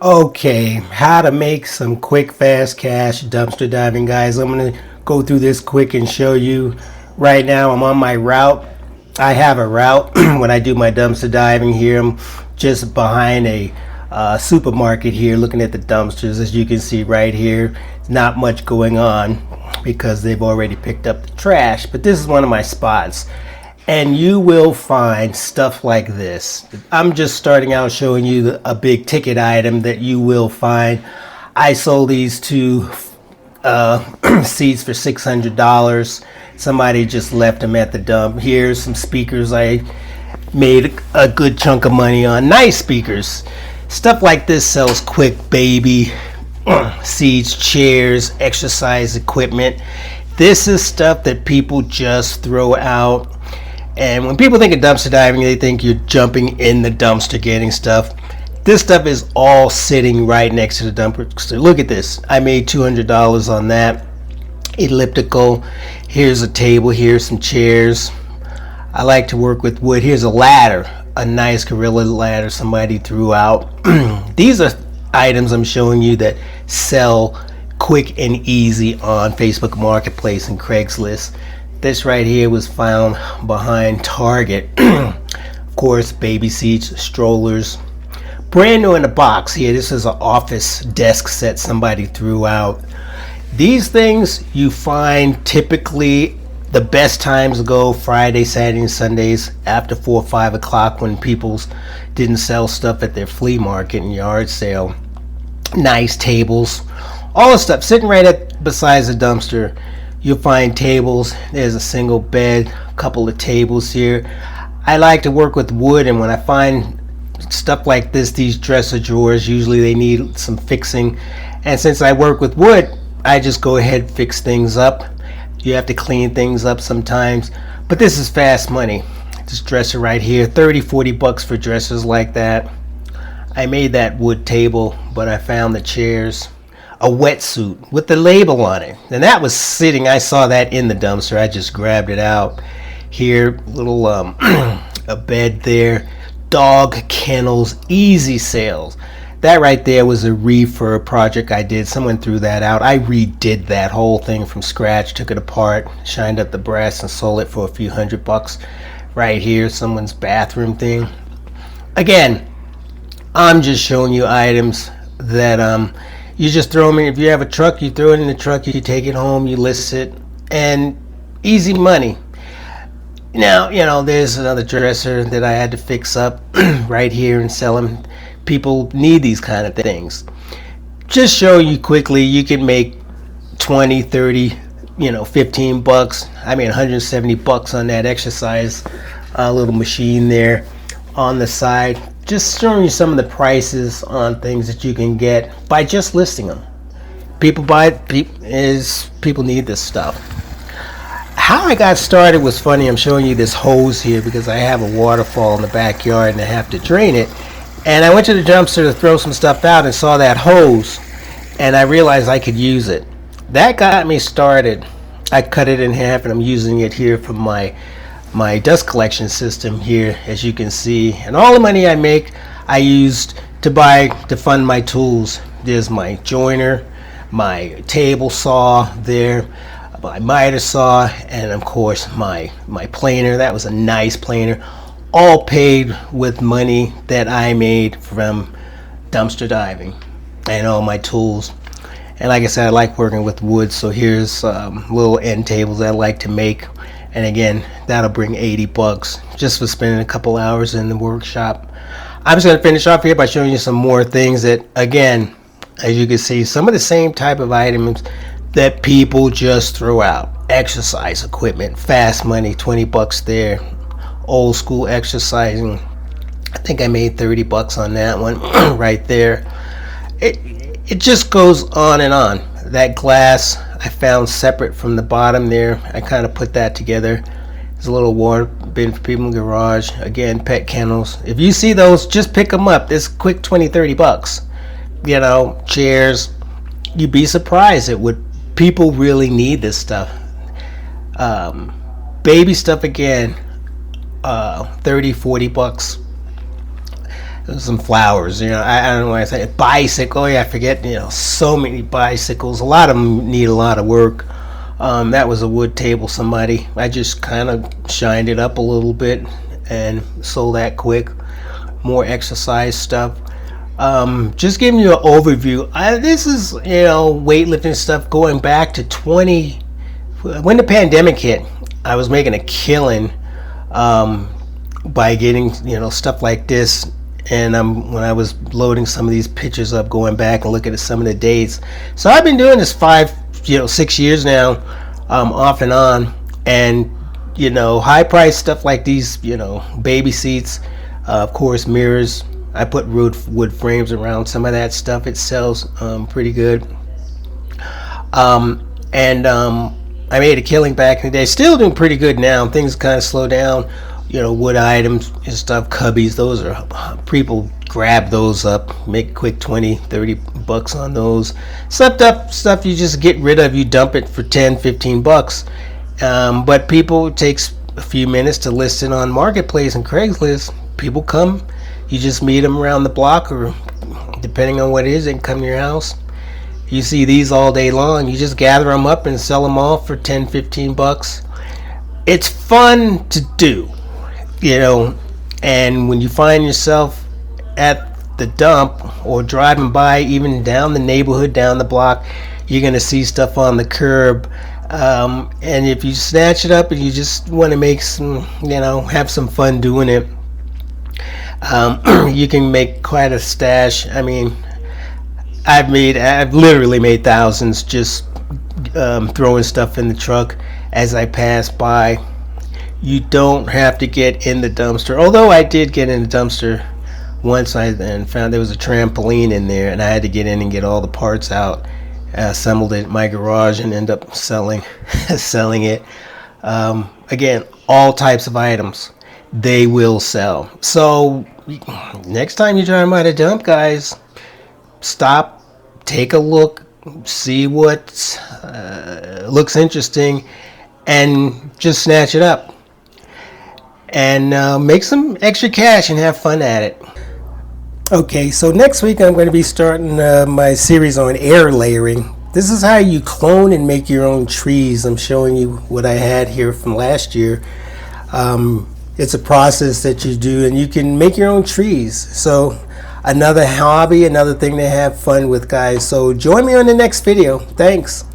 Okay, how to make some quick, fast cash dumpster diving, guys. I'm gonna go through this quick and show you. Right now, I'm on my route. I have a route when I do my dumpster diving here. I'm just behind a supermarket here, looking at the dumpsters. As you can see right here, not much going on because they've already picked up the trash. But this is one of my spots, and you will find stuff like this. I'm just starting out showing you a big ticket item that you will find. I sold these two seats for $600. Somebody just left them at the dump. Here's some speakers I made a good chunk of money on. Nice speakers. Stuff like this sells quick, baby. Seats, chairs, exercise equipment. This is stuff that people just throw out. And when people think of dumpster diving, they think you're jumping in the dumpster getting stuff. This stuff is all sitting right next to the dumpster. Look at this. I made $200 on that. Elliptical. Here's a table. Here's some chairs. I like to work with wood. Here's a ladder. A nice gorilla ladder somebody threw out. These are items I'm showing you that sell quick and easy on Facebook Marketplace and Craigslist. This right here was found behind Target. Of course, baby seats, strollers. Brand new in the box here. This is an office desk set somebody threw out. These things you find typically the best times go Friday, Saturday, and Sundays after 4 or 5 o'clock when people didn't sell stuff at their flea market and yard sale. Nice tables. All the stuff sitting right besides the dumpster. You'll find tables. There's a single bed, a couple of tables here. I like to work with wood, and when I find stuff like this, these dresser drawers, usually they need some fixing. And since I work with wood, I just go ahead and fix things up. You have to clean things up sometimes, but this is fast money. This dresser right here, 30-40 bucks for dressers like that. I made that wood table, but I found the chairs. A wetsuit with the label on it, and that was sitting. I saw that in the dumpster. I just grabbed it out. Here, little a bed there. Dog kennels, easy sales. That right there was a refurb project I did. Someone threw that out. I redid that whole thing from scratch, took it apart, shined up the brass, and sold it for a few $100. Right here, someone's bathroom thing. Again, I'm just showing you items that you just throw them in. If you have a truck, you throw it in the truck, you take it home, you list it, and easy money. Now, there's another dresser that I had to fix up right here and sell them. People need these kind of things. Just show you quickly, you can make 20, 30, 15 bucks. I mean, 170 bucks on that exercise little machine there on the side. Just showing you some of the prices on things that you can get by just listing them. People need this stuff. How I got started was funny. I'm showing you this hose here because I have a waterfall in the backyard and I have to drain it. And I went to the dumpster to throw some stuff out and saw that hose, and I realized I could use it. That got me started. I cut it in half and I'm using it here for my dust collection system here, as you can see. And all the money I make, I used to fund my tools. There's my joiner, my table saw there, my miter saw, and of course my planer. That was a nice planer. All paid with money that I made from dumpster diving and all my tools. And like I said, I like working with wood, so here's little end tables I like to make. And again, that'll bring 80 bucks just for spending a couple hours in the workshop. I'm just going to finish off here by showing you some more things that, again, as you can see, some of the same type of items that people just throw out. Exercise equipment, fast money, 20 bucks there. Old school exercising, I think I made 30 bucks on that one right there. It just goes on and on. That glass I found separate from the bottom there. I kind of put that together. There's a little water bin for people in the garage. Again, pet kennels. If you see those, just pick them up. It's quick 20-30 bucks. Chairs. You'd be surprised at what people really need this stuff. Baby stuff again. 30-40 bucks. some flowers. I don't know why I say bicycle. Oh yeah, I forget. So many bicycles. A lot of them need a lot of work. That was a wood table. I just kind of shined it up a little bit and sold that quick. More exercise stuff. Just giving you an overview. This is weightlifting stuff going back to when the pandemic hit. I was making a killing by getting stuff like this, and when I was loading some of these pictures up, going back and looking at some of the dates. So I've been doing this 6 years now, off and on, and high price stuff like these, baby seats, of course mirrors. I put wood frames around some of that stuff. It sells pretty good. I made a killing back in the day. Still doing pretty good now. Things kind of slow down. Wood items and stuff, cubbies, those are, people grab those up, make quick 20-30 bucks on those. Stuff you just get rid of, you dump it for 10-15 bucks. But people, it takes a few minutes to list it on Marketplace and Craigslist. People come, you just meet them around the block, or depending on what it is, they can come to your house. You see these all day long. You just gather them up and sell them all for 10-15 bucks. It's fun to do, and when you find yourself at the dump or driving by, even down the neighborhood, down the block, you're going to see stuff on the curb. And if you snatch it up and you just want to make some, have some fun doing it, you can make quite a stash. I mean, I've literally made thousands just throwing stuff in the truck as I pass by. You don't have to get in the dumpster. Although I did get in the dumpster once, and found there was a trampoline in there, and I had to get in and get all the parts out. Assembled it in my garage and end up selling it. Again, all types of items, they will sell. So next time you drive by the dump, guys, stop, take a look, see what looks interesting, and just snatch it up and make some extra cash and have fun at it. Okay, so next week I'm going to be starting my series on air layering. This is how you clone and make your own trees. I'm showing you what I had here from last year. It's a process that you do, and you can make your own trees. So another hobby, another thing to have fun with, guys. So join me on the next video. Thanks.